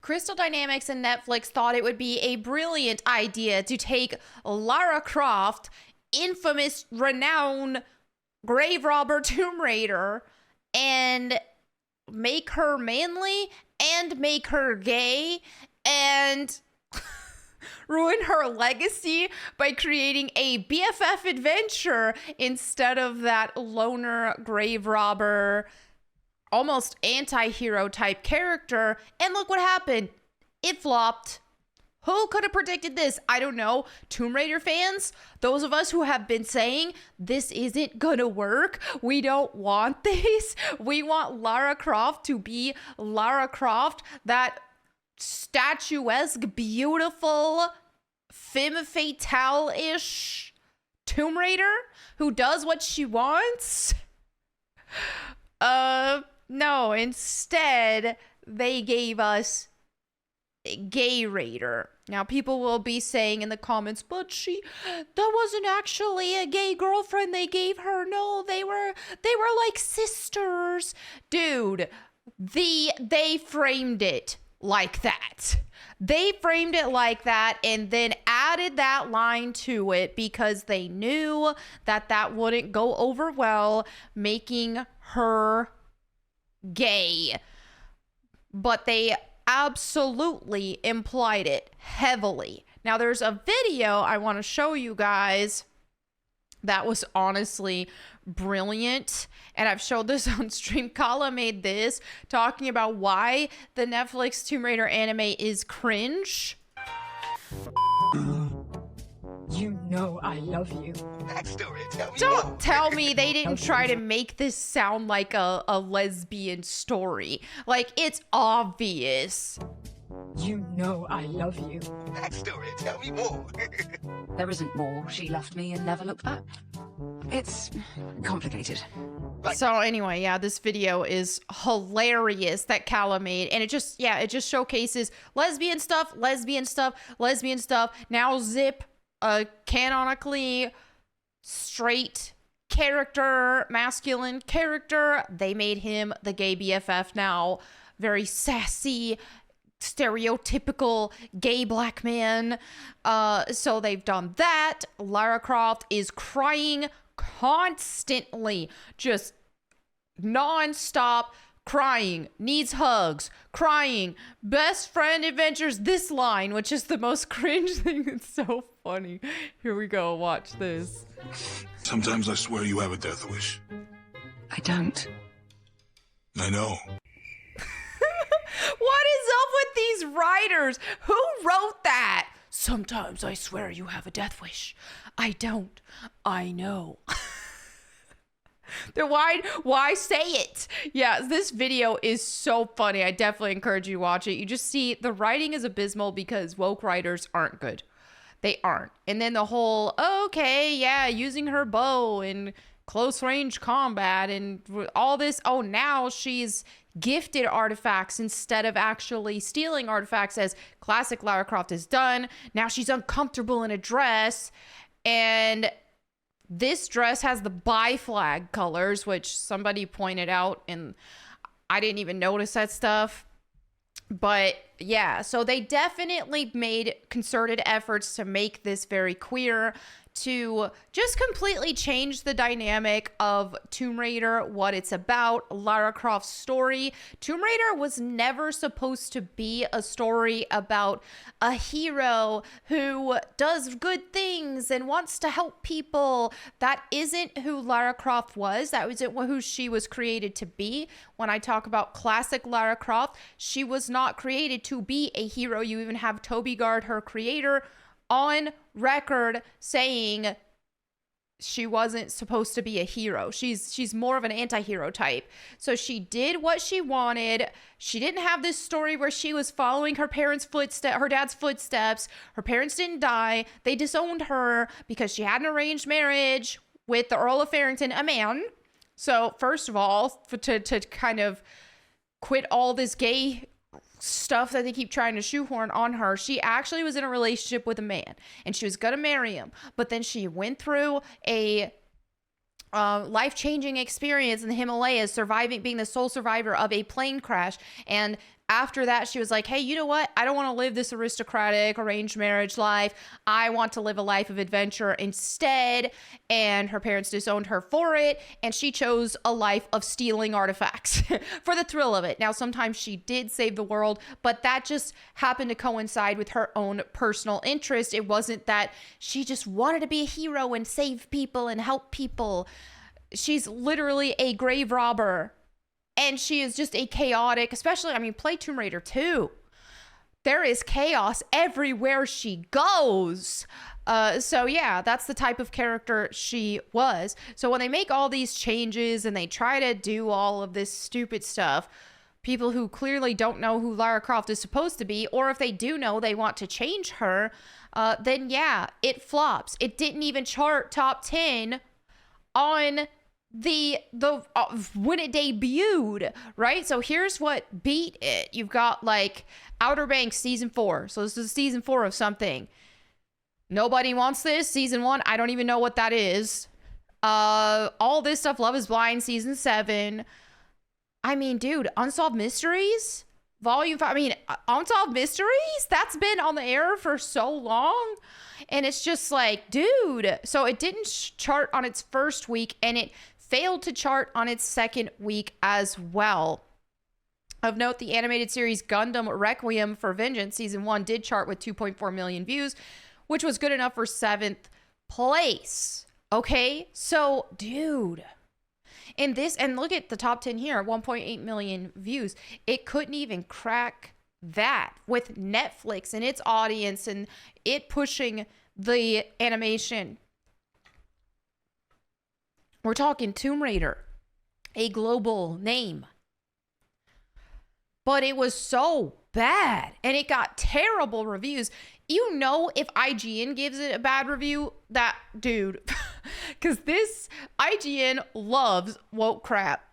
Crystal Dynamics and Netflix thought it would be a brilliant idea to take Lara Croft, infamous, renowned grave robber Tomb Raider, and make her manly and make her gay and ruin her legacy by creating a BFF adventure instead of that loner grave robber, almost anti-hero type character. And look what happened. It flopped. Who could have predicted this? I don't know. Tomb Raider fans, those of us who have been saying this isn't gonna work, we don't want this. We want Lara Croft to be Lara Croft, that statuesque, beautiful, femme fatale-ish Tomb Raider who does what she wants. No, instead they gave us Gay Raider. Now people will be saying in the comments, but that wasn't actually a gay girlfriend they gave her. No, they were like sisters. Dude, they framed it like that. They framed it like that and then added that line to it because they knew that wouldn't go over well, making her gay. But they absolutely implied it heavily. Now there's a video I want to show you guys that was honestly brilliant, and I've showed this on stream. Kala made this talking about why the Netflix Tomb Raider anime is cringe. You know I love you. Backstory, tell me Don't more. tell me they didn't try to make this sound like a lesbian story. Like, it's obvious. You know I love you. Backstory, tell me more. There isn't more. She left me and never looked back. It's complicated. So anyway, yeah, this video is hilarious that Kala made, and it just showcases lesbian stuff. Now Zip, canonically straight character, masculine character, they made him the gay BFF now. Very sassy, stereotypical gay black man. So they've done that. Lara Croft is crying constantly, just non-stop crying, needs hugs, crying, best friend adventures, this line, which is the most cringe thing. It's so funny. Here we go, watch this. Sometimes I swear you have a death wish. I don't. I know. What is up with these writers? Who wrote that? Sometimes I swear you have a death wish. I don't. I know. Then why say it? Yeah, this video is so funny. I definitely encourage you to watch it. You just see the writing is abysmal because woke writers aren't good. They aren't. And then the whole, okay, yeah, using her bow in close range combat and all this. Oh, now she's gifted artifacts instead of actually stealing artifacts, as classic Lara Croft has done. Now she's uncomfortable in a dress, and this dress has the bi flag colors, which somebody pointed out, and I didn't even notice that stuff. But yeah, so they definitely made concerted efforts to make this very queer, to just completely change the dynamic of Tomb Raider, what it's about, Lara Croft's story. Tomb Raider was never supposed to be a story about a hero who does good things and wants to help people. That isn't who Lara Croft was. That wasn't who she was created to be. When I talk about classic Lara Croft, she was not created to be a hero. You even have Toby Gard, her creator, on record saying she wasn't supposed to be a hero. She's more of an anti-hero type. So she did what she wanted. She didn't have this story where she was following her parents' footsteps, her dad's footsteps. Her parents didn't die. They disowned her because she had an arranged marriage with the Earl of Farrington, a man. So first of all, to kind of quit all this gay stuff that they keep trying to shoehorn on her, she actually was in a relationship with a man and she was gonna marry him, but then she went through a life-changing experience in the Himalayas, being the sole survivor of a plane crash, and after that, she was like, hey, you know what? I don't want to live this aristocratic arranged marriage life. I want to live a life of adventure instead. And her parents disowned her for it. And she chose a life of stealing artifacts for the thrill of it. Now, sometimes she did save the world, but that just happened to coincide with her own personal interest. It wasn't that she just wanted to be a hero and save people and help people. She's literally a grave robber. And she is just a chaotic, especially, I mean, play Tomb Raider 2. There is chaos everywhere she goes. So yeah, that's the type of character she was. So when they make all these changes and they try to do all of this stupid stuff, people who clearly don't know who Lara Croft is supposed to be, or if they do know, they want to change her, then yeah, it flops. It didn't even chart top 10 on the when it debuted, right? So here's what beat it. You've got like Outer Banks season 4. So this is season 4 of something. Nobody wants this. Season 1, I don't even know what that is. All this stuff, Love is Blind season 7. I mean, dude, Unsolved Mysteries volume 5. I mean, Unsolved Mysteries, that's been on the air for so long. And it's just like, dude. So it didn't chart on its first week, and it failed to chart on its second week as well. Of note, the animated series Gundam Requiem for Vengeance season 1 did chart with 2.4 million views, which was good enough for 7th place. Okay, so dude, in this, and look at the top 10 here, 1.8 million views. It couldn't even crack that with Netflix and its audience and it pushing the animation. We're talking Tomb Raider, a global name. But it was so bad and it got terrible reviews. You know, if IGN gives it a bad review, that dude, because this IGN loves woke crap.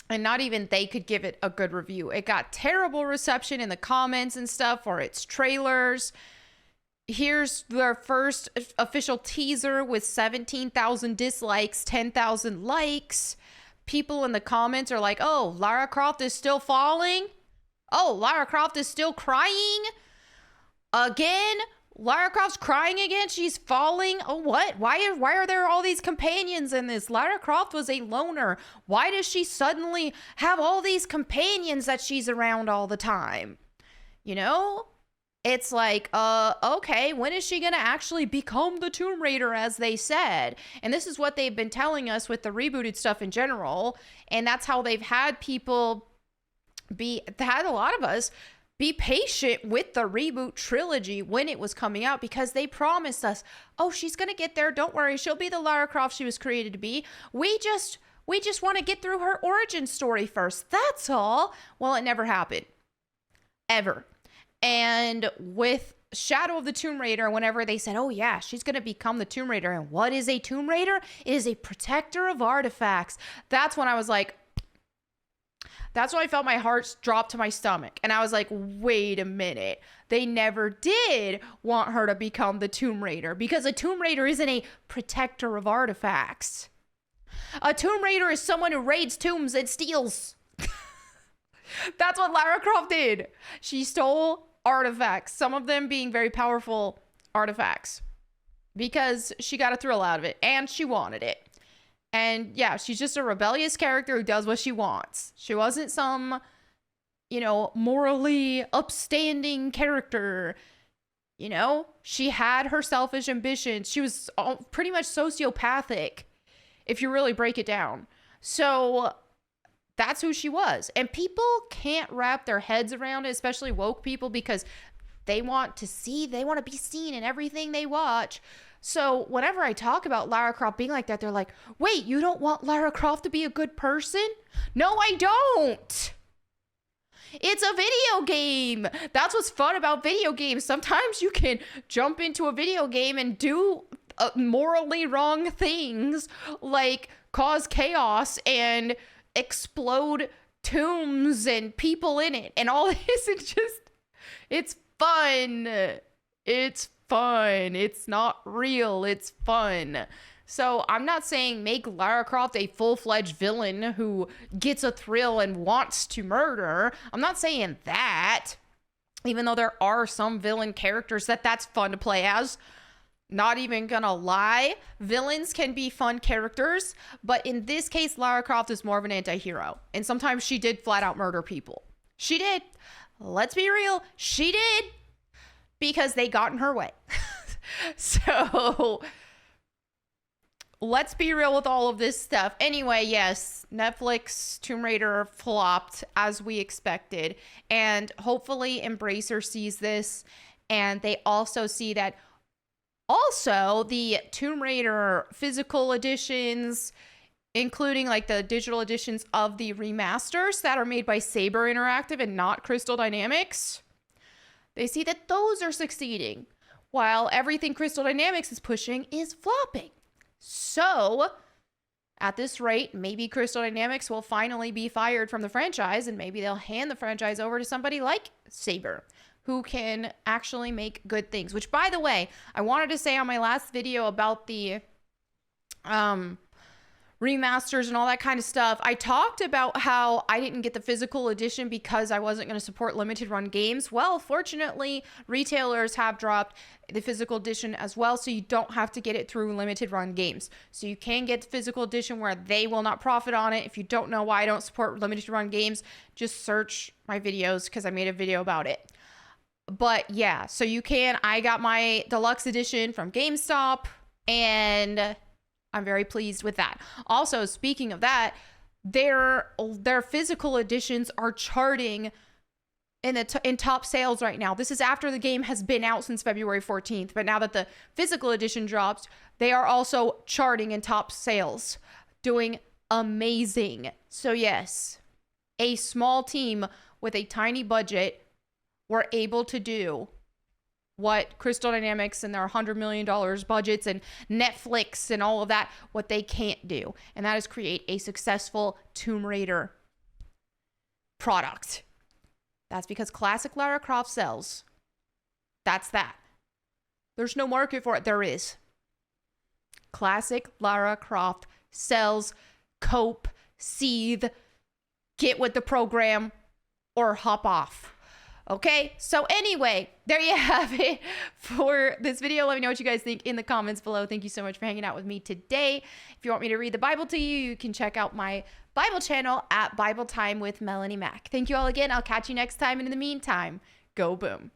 And not even they could give it a good review. It got terrible reception in the comments and stuff for its trailers. Here's their first official teaser with 17,000 dislikes, 10,000 likes. People in the comments are like, oh, Lara Croft is still falling? Oh, Lara Croft is still crying? Again? Lara Croft's crying again? She's falling? Oh, what? Why are there all these companions in this? Lara Croft was a loner. Why does she suddenly have all these companions that she's around all the time? You know? It's like, okay, when is she going to actually become the Tomb Raider, as they said? And this is what they've been telling us with the rebooted stuff in general. And that's how they've had people had a lot of us be patient with the reboot trilogy when it was coming out, because they promised us, oh, she's going to get there. Don't worry. She'll be the Lara Croft she was created to be. We just want to get through her origin story first. That's all. Well, it never happened. Ever. And with Shadow of the Tomb Raider, whenever they said, oh yeah, she's going to become the Tomb Raider. And what is a Tomb Raider? It is a protector of artifacts. That's when I was like, that's when I felt my heart drop to my stomach. And I was like, wait a minute. They never did want her to become the Tomb Raider, because a Tomb Raider isn't a protector of artifacts. A Tomb Raider is someone who raids tombs and steals. That's what Lara Croft did. She stole artifacts, some of them being very powerful artifacts, because she got a thrill out of it and she wanted it. And yeah, she's just a rebellious character who does what she wants. She wasn't some, morally upstanding character. She had her selfish ambitions. She was pretty much sociopathic, if you really break it down. So that's who she was. And people can't wrap their heads around it, especially woke people, because they want to be seen in everything they watch. So whenever I talk about Lara Croft being like that, they're like, wait, you don't want Lara Croft to be a good person? No, I don't. It's a video game. That's what's fun about video games. Sometimes you can jump into a video game and do morally wrong things, like cause chaos and explode tombs and people in it and all this. It's fun. It's fun. It's not real. It's fun. So I'm not saying make Lara Croft a full-fledged villain who gets a thrill and wants to murder. I'm not saying that, even though there are some villain characters that's fun to play as. Not even gonna lie, villains can be fun characters, but in this case, Lara Croft is more of an anti-hero. And sometimes she did flat out murder people. She did. Let's be real. She did. Because they got in her way. So let's be real with all of this stuff. Anyway, yes, Netflix Tomb Raider flopped as we expected. And hopefully Embracer sees this. And they also see that also the Tomb Raider physical editions, including like the digital editions of the remasters that are made by Saber Interactive and not Crystal Dynamics, they see that those are succeeding, while everything Crystal Dynamics is pushing is flopping. So, at this rate, maybe Crystal Dynamics will finally be fired from the franchise, and maybe they'll hand the franchise over to somebody like Saber, who can actually make good things. Which, by the way, I wanted to say on my last video about the remasters and all that kind of stuff, I talked about how I didn't get the physical edition because I wasn't going to support limited run games. Well, fortunately, retailers have dropped the physical edition as well, so you don't have to get it through limited run games. So you can get the physical edition where they will not profit on it. If you don't know why I don't support limited run games, just search my videos because I made a video about it. But yeah, so you can. I got my deluxe edition from GameStop, and I'm very pleased with that. Also, speaking of that, their physical editions are charting in top sales right now. This is after the game has been out since February 14th, but now that the physical edition dropped, they are also charting in top sales, doing amazing. So yes, a small team with a tiny budget were able to do what Crystal Dynamics and their $100 million budgets and Netflix and all of that, what they can't do. And that is create a successful Tomb Raider product. That's because classic Lara Croft sells. That's that. There's no market for it. There is. Classic Lara Croft sells. Cope, seethe, get with the program, or hop off. Okay, so anyway, there you have it for this video. Let me know what you guys think in the comments below. Thank you so much for hanging out with me today. If you want me to read the Bible to you, you can check out my Bible channel at Bible Time with Melanie Mack. Thank you all again. I'll catch you next time. And in the meantime, go boom.